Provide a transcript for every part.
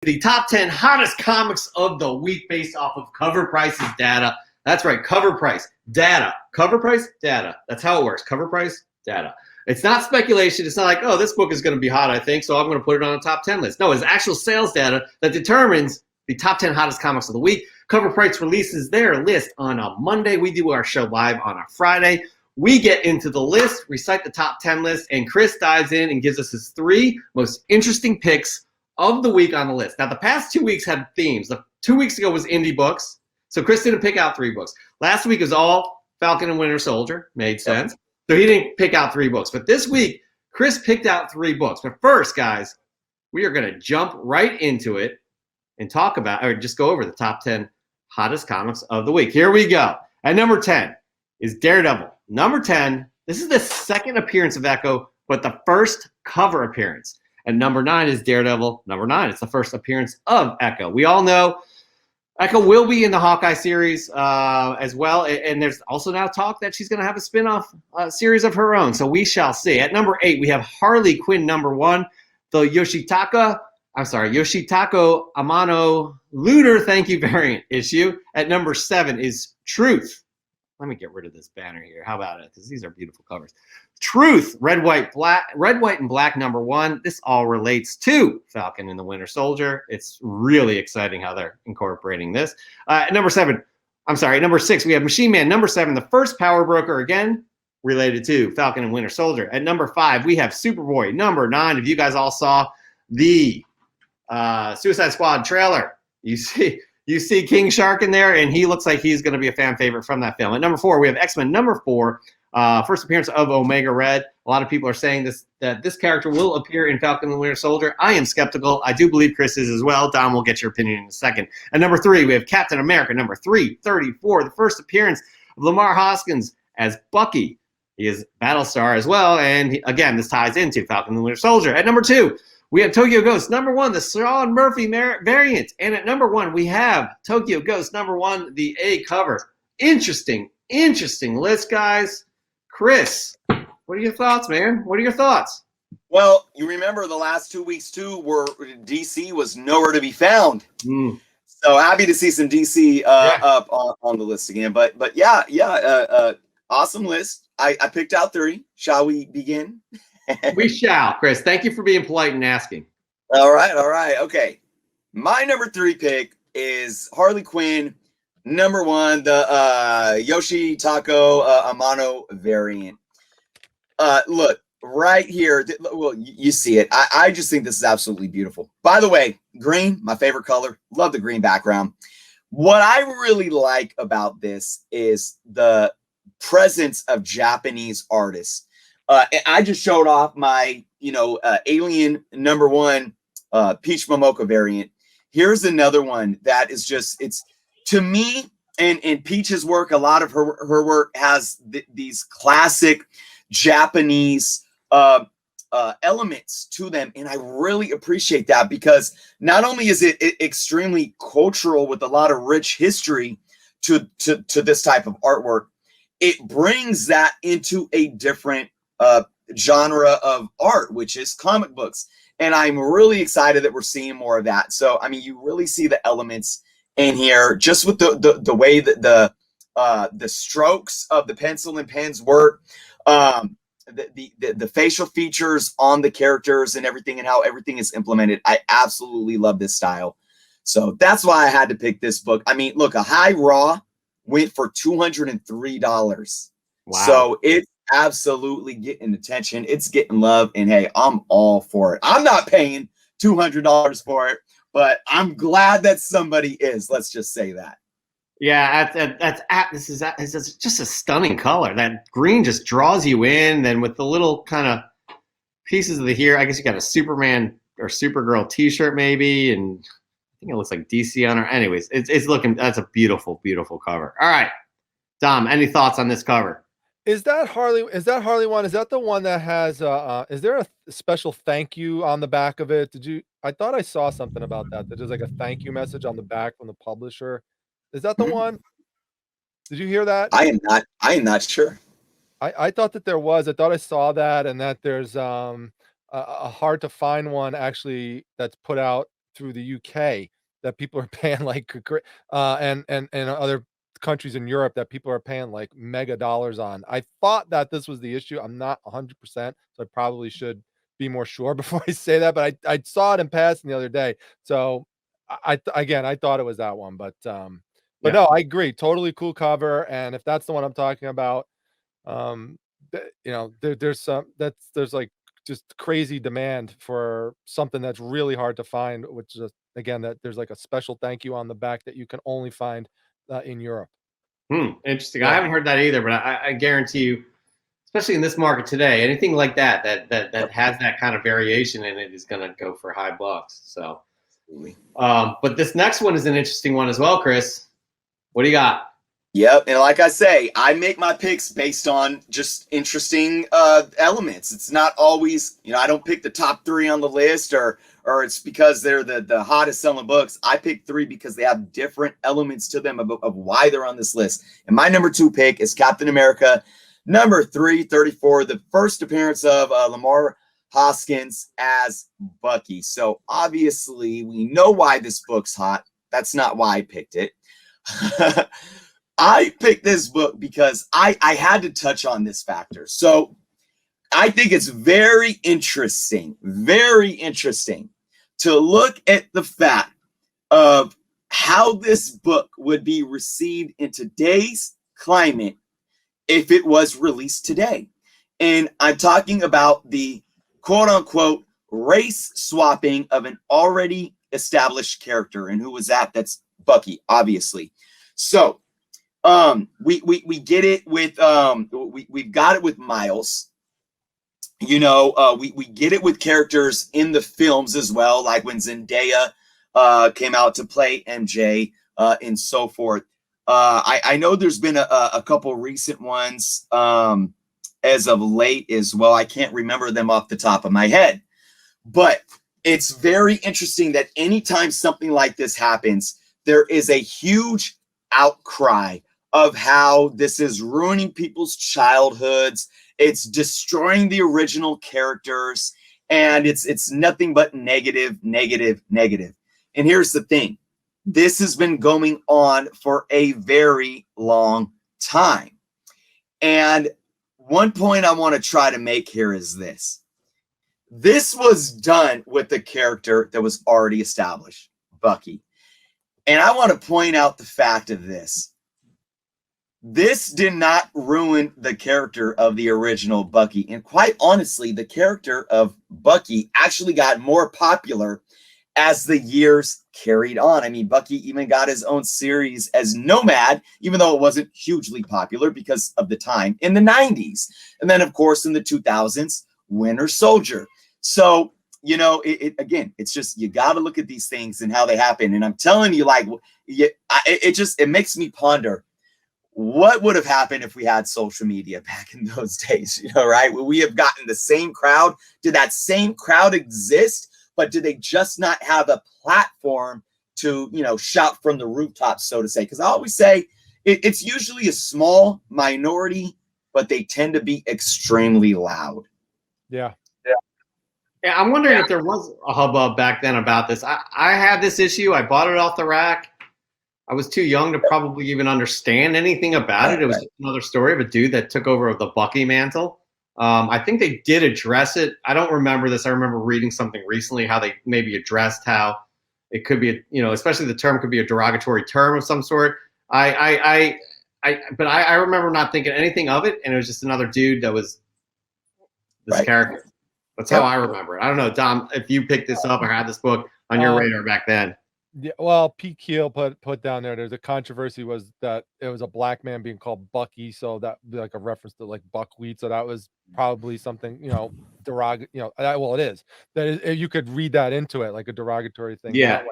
the top 10 hottest comics of the week based off of Cover Price's data. That's right, Cover Price data. Cover Price data. That's how it works. Cover Price data. It's not speculation. It's not like, oh, this book is going to be hot, I think, so I'm going to put it on a top 10 list. No, it's actual sales data that determines the top 10 hottest comics of the week. Cover Price releases their list on a Monday. We do our show live on a Friday. We get into the list, recite the top 10 list, and Chris dives in and gives us his 3 most interesting picks of the week on the list. Now, the past 2 weeks had themes. 2 weeks ago was indie books, so Chris didn't pick out 3 books. Last week was all Falcon and Winter Soldier. Made sense. So he didn't pick out 3 books. But this week, Chris picked out 3 books. But first, guys, we are going to jump right into it and talk about, or just go over the top 10 hottest comics of the week. Here we go. At number 10 is Daredevil. Number 10, this is the second appearance of Echo, but the first cover appearance. And number 9 is Daredevil. Number 9, it's the first appearance of Echo. We all know Echo will be in the Hawkeye series as well. And there's also now talk that she's going to have a spin-off series of her own. So we shall see. At number 8, we have Harley Quinn number 1, the Yoshitaka Amano Lunar Thank You variant issue. At number 7 is Truth. Let me get rid of this banner here. How about it? Because these are beautiful covers. Truth, red, white, and black number 1. This all relates to Falcon and the Winter Soldier. It's really exciting how they're incorporating this. Number 6, we have Machine Man number 7, the first power broker, again, related to Falcon and Winter Soldier. At number 5, we have Superboy number 9. If you guys all saw the Suicide Squad trailer, you see King Shark in there, and he looks like he's going to be a fan favorite from that film. At number 4, we have X-Men number 4, first appearance of Omega Red. A lot of people are saying that this character will appear in Falcon and the Winter Soldier. I am skeptical. I do believe Chris is as well. Dom will get your opinion in a second. At number 3, we have Captain America number 334, the first appearance of Lamar Hoskins as Bucky. He is Battlestar as well, and again, this ties into Falcon and the Winter Soldier. At number 2, we have Tokyo Ghost number 1, the Sean Murphy variant. And at number 1, we have Tokyo Ghost number 1, the A cover. Interesting list, guys. Chris, what are your thoughts, man? What are your thoughts? Well, you remember the last 2 weeks, too, where DC was nowhere to be found. So happy to see some DC up on the list again. But awesome list. I picked out 3. Shall we begin? We shall, Chris. Thank you for being polite and asking. All right. Okay. My number 3 pick is Harley Quinn, number 1, the Yoshitaka Amano variant. Look, right here. Well, you see it. I just think this is absolutely beautiful. By the way, green, my favorite color. Love the green background. What I really like about this is the presence of Japanese artists. I just showed off my, Alien number 1 Peach Momoka variant. Here's another one that is just, it's to me, and Peach's work, a lot of her work has these classic Japanese elements to them. And I really appreciate that because not only is it extremely cultural with a lot of rich history to this type of artwork, it brings that into a different genre of art, which is comic books. And I'm really excited that we're seeing more of that. So, I mean, you really see the elements in here just with the way that the strokes of the pencil and pens work, the facial features on the characters and everything and how everything is implemented. I absolutely love this style. So that's why I had to pick this book. I mean, look, a High Raw went for $203. Wow. So it's absolutely getting attention. It's getting love. And hey, I'm all for it. I'm not paying $200 for it, but I'm glad that somebody is. Let's just say that. Yeah, this is just a stunning color. That green just draws you in. Then with the little kind of pieces of the here, I guess you got a Superman or Supergirl T-shirt maybe, and I think it looks like DC on her. Anyways, it's looking. That's a beautiful, beautiful cover. All right, Dom, any thoughts on this cover? Is that Harley one? Is that the one that has is there a special thank you on the back of it? I thought I saw something about that. There's like a thank you message on the back from the publisher. Is that the one? Did you hear that? I am not sure. I thought that there was. I thought I saw that, and that there's a hard to find one actually that's put out through the UK that people are paying like and other countries in Europe that people are paying like mega dollars on. I thought that this was the issue. I'm not 100%, so I probably should be more sure before I say that, but I saw it in passing the other day. So again, I thought it was that one, but Yeah. no, I agree. Totally cool cover, and if that's the one I'm talking about, you know, there's like just crazy demand for something that's really hard to find, which is again that there's like a special thank you on the back that you can only find in Europe. Interesting. I Yeah. haven't heard that either, but I guarantee you, especially in this market today, anything like that has that kind of variation in it is going to go for high bucks. So, but this next one is an interesting one as well, Chris. What do you got? Yep, and like I say, I make my picks based on just interesting elements. It's not always, I don't pick the top 3 on the list, or it's because they're the hottest selling books. I pick 3 because they have different elements to them of why they're on this list. And my number 2 pick is Captain America, number 334, the first appearance of Lamar Hoskins as Bucky. So obviously, we know why this book's hot. That's not why I picked it. I picked this book because I had to touch on this factor. So I think it's very interesting to look at the fact of how this book would be received in today's climate if it was released today. And I'm talking about the quote unquote race swapping of an already established character. And who was that? That's Bucky, obviously. So we get it with we've got it with Miles. We get it with characters in the films as well, like when Zendaya came out to play MJ and so forth. I know there's been a couple recent ones as of late as well. I can't remember them off the top of my head, but it's very interesting that anytime something like this happens, there is a huge outcry of how this is ruining people's childhoods. It's destroying the original characters, and it's nothing but negative. And here's the thing. This has been going on for a very long time. And one point I want to try to make here is this. This was done with the character that was already established, Bucky. And I want to point out the fact of this. This did not ruin the character of the original Bucky. And quite honestly, the character of Bucky actually got more popular as the years carried on. I mean, Bucky even got his own series as Nomad, even though it wasn't hugely popular because of the time in the 90s. And then, of course, in the 2000s, Winter Soldier. So, again, it's just, you got to look at these things and how they happen. And I'm telling you, it makes me ponder what would have happened if we had social media back in those days, right? Would we have gotten the same crowd? Did that same crowd exist? But did they just not have a platform to, shout from the rooftops, so to say? Because I always say it's usually a small minority, but they tend to be extremely loud. Yeah. Yeah, I'm wondering if there was a hubbub back then about this. I had this issue. I bought it off the rack. I was too young to probably even understand anything about it. It was just another story of a dude that took over the Bucky mantle. I think they did address it. I don't remember this. I remember reading something recently how they maybe addressed how it could be, especially the term could be a derogatory term of some sort. But I remember not thinking anything of it, and it was just another dude that was this character. That's how I remember it. I don't know, Dom, if you picked this up or had this book on your radar back then. Yeah, well, Pete Keel put down there's a controversy was that it was a black man being called Bucky, so that be like a reference to like buckwheat. So that was probably something, derogatory. Well, it is that you could read that into it like a derogatory thing. Yeah.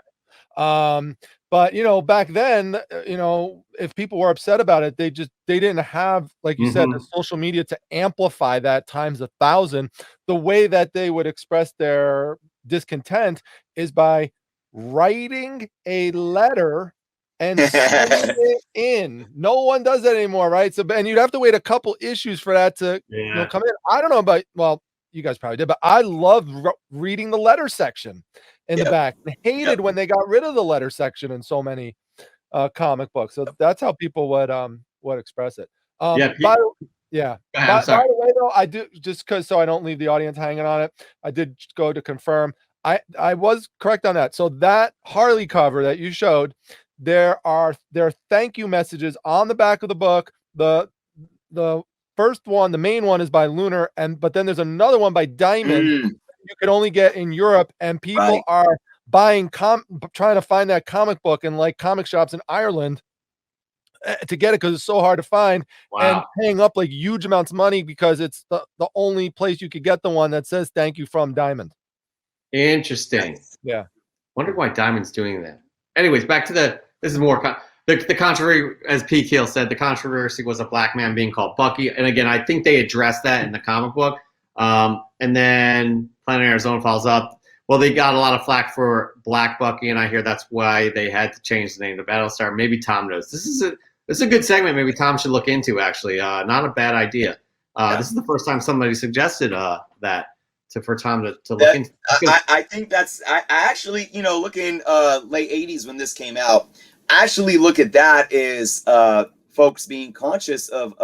But back then, if people were upset about it, they didn't have, like you said, the social media to amplify that times 1,000. The way that they would express their discontent is by writing a letter and sending it in. No one does that anymore, right? So, and you'd have to wait a couple issues for that to come in. I don't know about, well, you guys probably did, but I love reading the letter section. in the Yep. back. And hated when they got rid of the letter section in so many comic books. So that's how people would express it. Yeah. By yeah. Go ahead, I'm By sorry. the way, though, I do just because so I don't leave the audience hanging on it. I did go to confirm. I was correct on that. So that Harley cover that you showed, there are thank you messages on the back of the book. The first one, the main one, is by Lunar, but then there's another one by Diamond. You can only get in Europe, and people Right. are buying trying to find that comic book in like comic shops in Ireland to get it because it's so hard to find, and Wow. paying up like huge amounts of money because it's the only place you could get the one that says thank you from Diamond. Interesting. Yeah. Wonder why Diamond's doing that. Anyways, back to this is more the controversy, as P. Keel said, the controversy was a black man being called Bucky. And again, I think they addressed that in the comic book. And then Planet Arizona follows up. Well, they got a lot of flack for Black Bucky, and I hear that's why they had to change the name to Battlestar. Maybe Tom knows. This is a good segment. Maybe Tom should look into, actually. Not a bad idea. This is the first time somebody suggested that for Tom to look into. I think that's I actually, looking late 80s when this came out, I actually look at that as folks being conscious of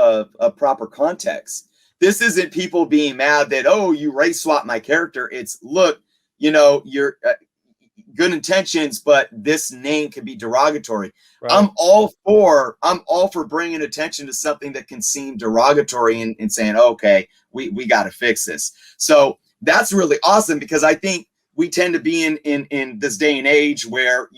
proper context. This isn't people being mad that, oh, you race swap my character. It's, look, you're good intentions, but this name can be derogatory. Right. I'm all for bringing attention to something that can seem derogatory and saying, okay, we got to fix this. So that's really awesome, because I think we tend to be in this day and age where,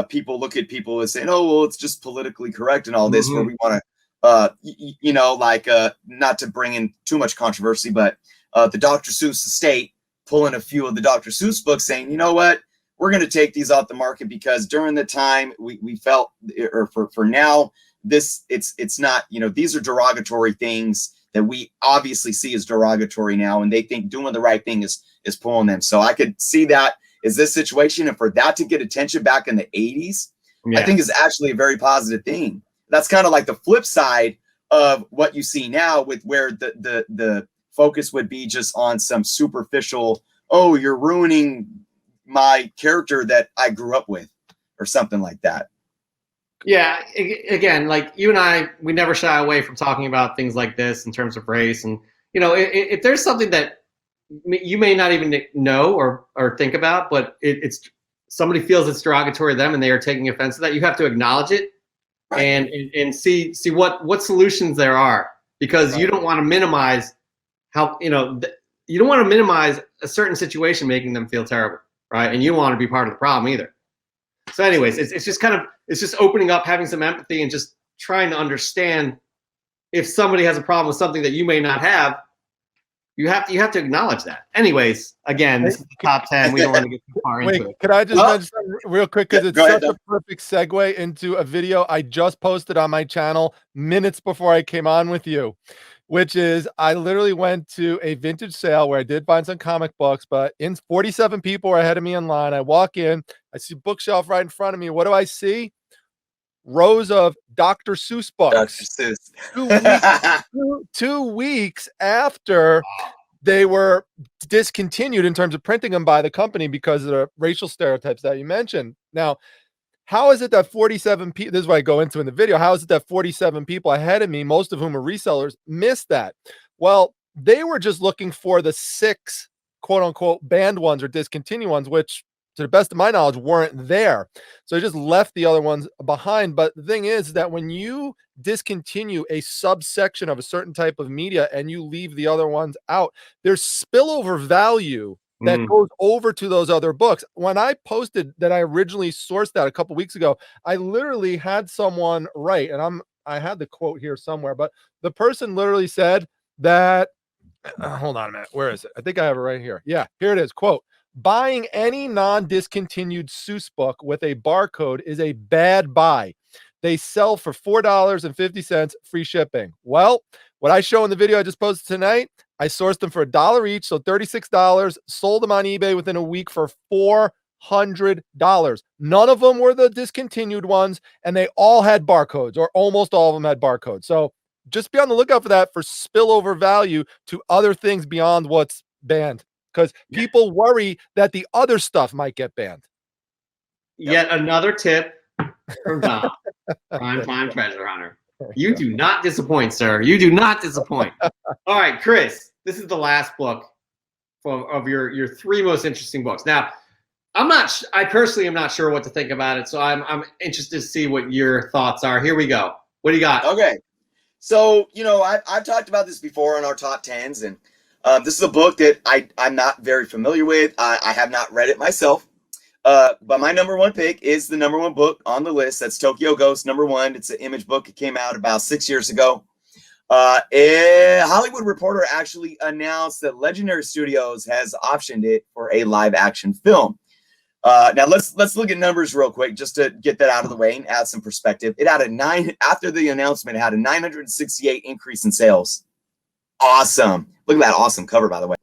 people look at people as saying, oh, well, it's just politically correct and all this, where we want to, not to bring in too much controversy, but the Dr. Seuss estate pulling a few of the Dr. Seuss books saying, you know what, we're going to take these off the market because during the time we felt, or for now, it's not, these are derogatory things that we obviously see as derogatory now, and they think doing the right thing is pulling them. So I could see that as this situation, and for that to get attention back in the 80s, I think is actually a very positive thing. That's kind of like the flip side of what you see now, with where the focus would be just on some superficial, oh, you're ruining my character that I grew up with, or something like that. Yeah, again, like you and I, we never shy away from talking about things like this in terms of race. And, if there's something that you may not even know or think about, but it's somebody feels it's derogatory to them and they are taking offense to that, you have to acknowledge it and see what solutions there are, because you don't want to minimize how, you don't want to minimize a certain situation making them feel terrible, right? And you don't want to be part of the problem either. So anyways, it's just opening up, having some empathy, and just trying to understand if somebody has a problem with something that you may not have. You have to acknowledge that. Anyways, again, this is the top 10. We don't want to get too far into it. Can I just mention something real quick, because it's such a perfect segue into a video I just posted on my channel minutes before I came on with you, which is I literally went to a vintage sale where I did find some comic books, but 47 people were ahead of me in line. I walk in, I see a bookshelf right in front of me. What do I see? Rows of Dr. Seuss books. Dr. Seuss. 2 weeks after they were discontinued in terms of printing them by the company because of the racial stereotypes that you mentioned. Now, how is it that 47 people, this is what I go into in the video, how is it that 47 people ahead of me, most of whom are resellers, missed that? Well, they were just looking for the 6 quote unquote banned ones or discontinued ones, which to the best of my knowledge weren't there. So I just left the other ones behind. But the thing is that when you discontinue a subsection of a certain type of media and you leave the other ones out, there's spillover value that goes over to those other books. When I posted that I originally sourced that a couple weeks ago, I literally had someone write, and I had the quote here somewhere, but the person literally said that, hold on a minute, where is it? I think I have it right here. Yeah, here it is. Quote, buying any non-discontinued Seuss book with a barcode is a bad buy. They sell for $4.50, free shipping. Well, what I show in the video I just posted tonight, I sourced them for $1 each, so $36, sold them on eBay within a week for $400. None of them were the discontinued ones, and they all had barcodes, or almost all of them had barcodes. So just be on the lookout for that, for spillover value to other things beyond what's banned. because people worry that the other stuff might get banned. Yet another tip from Dom, primetime treasure hunter. You do not disappoint, sir. You do not disappoint. All right, Chris, this is the last book of your three most interesting books. Now, I personally am not sure what to think about it, so I'm interested to see what your thoughts are. Here we go. What do you got? Okay. So, I've talked about this before on our top 10s, and this is a book that I'm not very familiar with. I have not read it myself. But my number one pick is the number one book on the list. That's Tokyo Ghost #1. It's an Image book. It came out about 6 years ago. A Hollywood Reporter actually announced that Legendary Studios has optioned it for a live action film. Now let's look at numbers real quick just to get that out of the way and add some perspective. It had after the announcement, it had a 968 increase in sales. Awesome. Look at that awesome cover, by the way.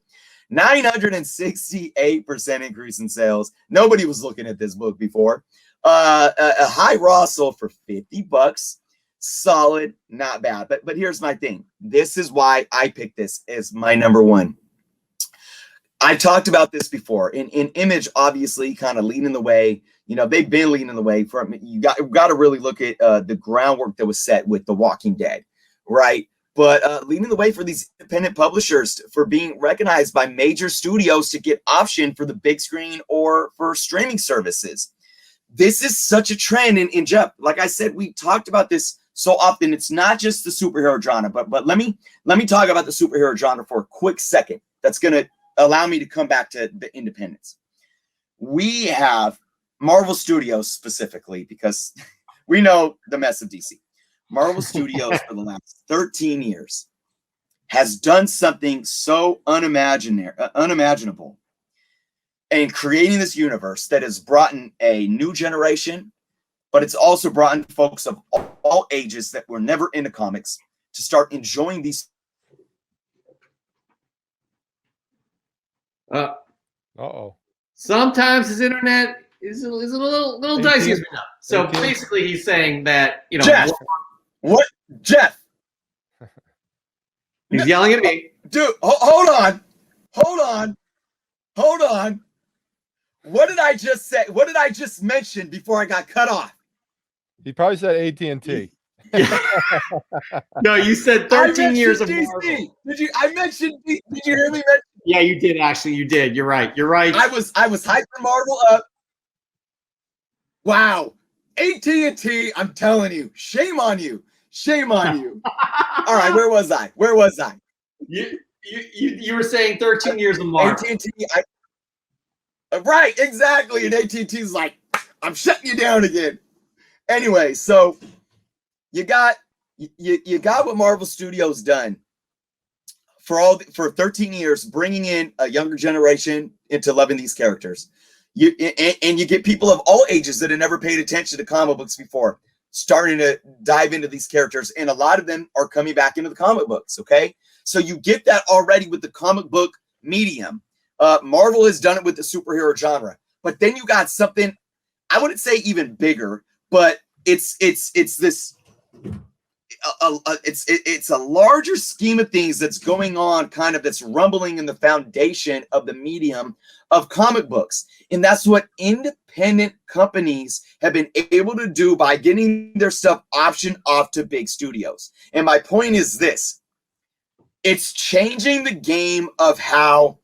968% increase in sales. Nobody was looking at this book before. A high raw sold for $50. Solid, not bad. But here's my thing. This is why I picked this as my number one. I talked about this before. In Image, obviously, kind of leading the way. They've been leading the way. You got to really look at the groundwork that was set with The Walking Dead, right? But leading the way for these independent publishers for being recognized by major studios to get option for the big screen or for streaming services. This is such a trend. And Jeff, like I said, we talked about this so often. It's not just the superhero genre, but let me talk about the superhero genre for a quick second. That's going to allow me to come back to the independents. We have Marvel Studios specifically, because we know the mess of DC. Marvel Studios for the last 13 years has done something so unimaginable in creating this universe that has brought in a new generation, but it's also brought in folks of all ages that were never into comics to start enjoying these. Sometimes his internet is a little dicey. So basically, he's saying that Jeff. What, Jeff? He's yelling at me. Dude, hold on. What did I just say? What did I just mention before I got cut off? He probably said AT&T. No, you said 13 years of DC. Marvel. Did you hear me? Yeah, you did actually. You did. You're right. I was hyping Marvel up. Wow. AT&T, I'm telling you, shame on you. All right, where was I? You were saying 13 years of Marvel. AT&T, right, exactly. And AT&T's like, I'm shutting you down again. Anyway, so you got what Marvel Studios done for 13 years, bringing in a younger generation into loving these characters. You get people of all ages that have never paid attention to comic books before starting to dive into these characters, and a lot of them are coming back into the comic books. Okay, so you get that already with the comic book medium. Marvel has done it with the superhero genre, but then you got something I wouldn't say even bigger, but it's this. It's a larger scheme of things that's going on, kind of that's rumbling in the foundation of the medium of comic books. And that's what independent companies have been able to do by getting their stuff optioned off to big studios. And my point is this: it's changing the game of how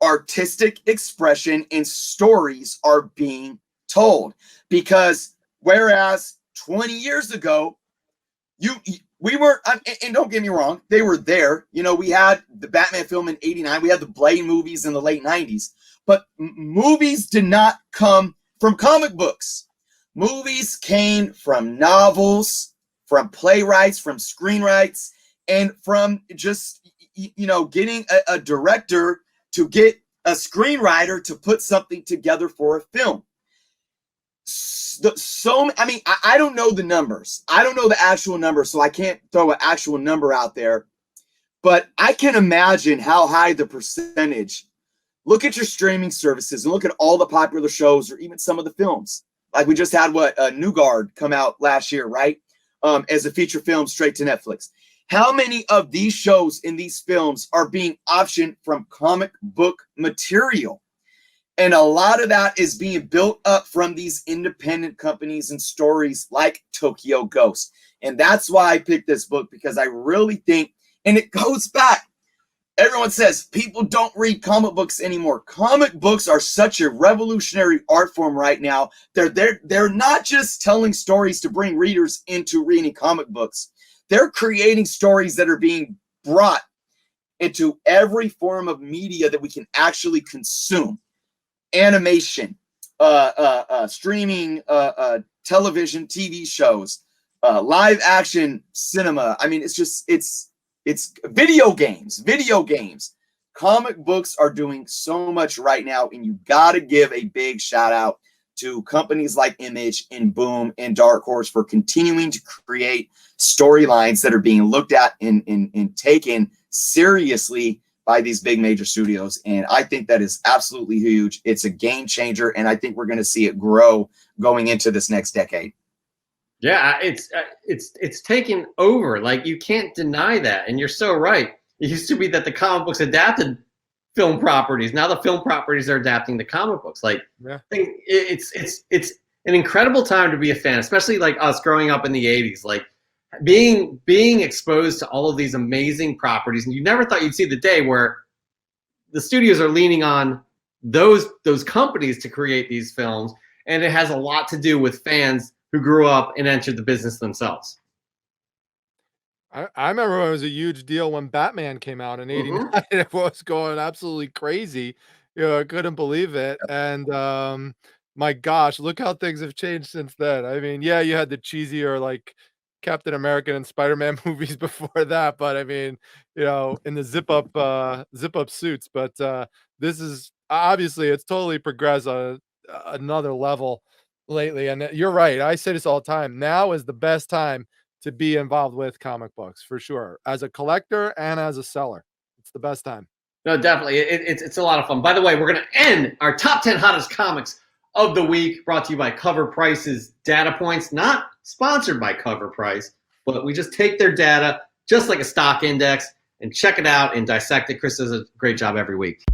artistic expression and stories are being told. Because whereas 20 years ago, we were, and don't get me wrong, they were there. We had the Batman film in '89. We had the Blade movies in the late '90s. But movies did not come from comic books. Movies came from novels, from playwrights, from screenwrites, and from just, getting a director to get a screenwriter to put something together for a film. I don't know the numbers. I don't know the actual numbers, so I can't throw an actual number out there. But I can imagine how high the percentage. Look at your streaming services and look at all the popular shows or even some of the films. Like we just had New Guard come out last year, right? As a feature film straight to Netflix. How many of these shows and these films are being optioned from comic book material? And a lot of that is being built up from these independent companies and stories like Tokyo Ghost. And that's why I picked this book, because I really think, and it goes back, everyone says people don't read comic books anymore. Comic books are such a revolutionary art form right now. They're not just telling stories to bring readers into reading comic books. They're creating stories that are being brought into every form of media that we can actually consume. Animation, streaming, television, TV shows, live action cinema. I mean, it's video games. Comic books are doing so much right now, and you got to give a big shout out to companies like Image and Boom and Dark Horse for continuing to create storylines that are being looked at and taken seriously by these big major studios. And I think that is absolutely huge. It's a game changer, and I think we're going to see it grow going into this next decade. Yeah, it's taken over. Like, you can't deny that, and you're so right. It used to be that the comic books adapted film properties. Now the film properties are adapting the comic books. Like, Yeah. it's an incredible time to be a fan, especially like us growing up in the 80s. Like, being exposed to all of these amazing properties, and you never thought you'd see the day where the studios are leaning on those companies to create these films, and it has a lot to do with fans who grew up and entered the business themselves. I remember when it was a huge deal when Batman came out in '89. It was going absolutely crazy. I couldn't believe it. And my gosh, look how things have changed since then. I mean, yeah, you had the cheesier like Captain America and Spider-Man movies before that, but I mean, in the zip up suits. But this is obviously it's totally progressed on another level lately. And you're right. I say this all the time. Now is the best time to be involved with comic books, for sure, as a collector and as a seller. It's the best time. No, definitely. It's a lot of fun. By the way, we're going to end our top 10 hottest comics of the week, brought to you by Cover Price's Data Points. Not sponsored by Cover Price, but we just take their data, just like a stock index, and check it out and dissect it. Chris does a great job every week.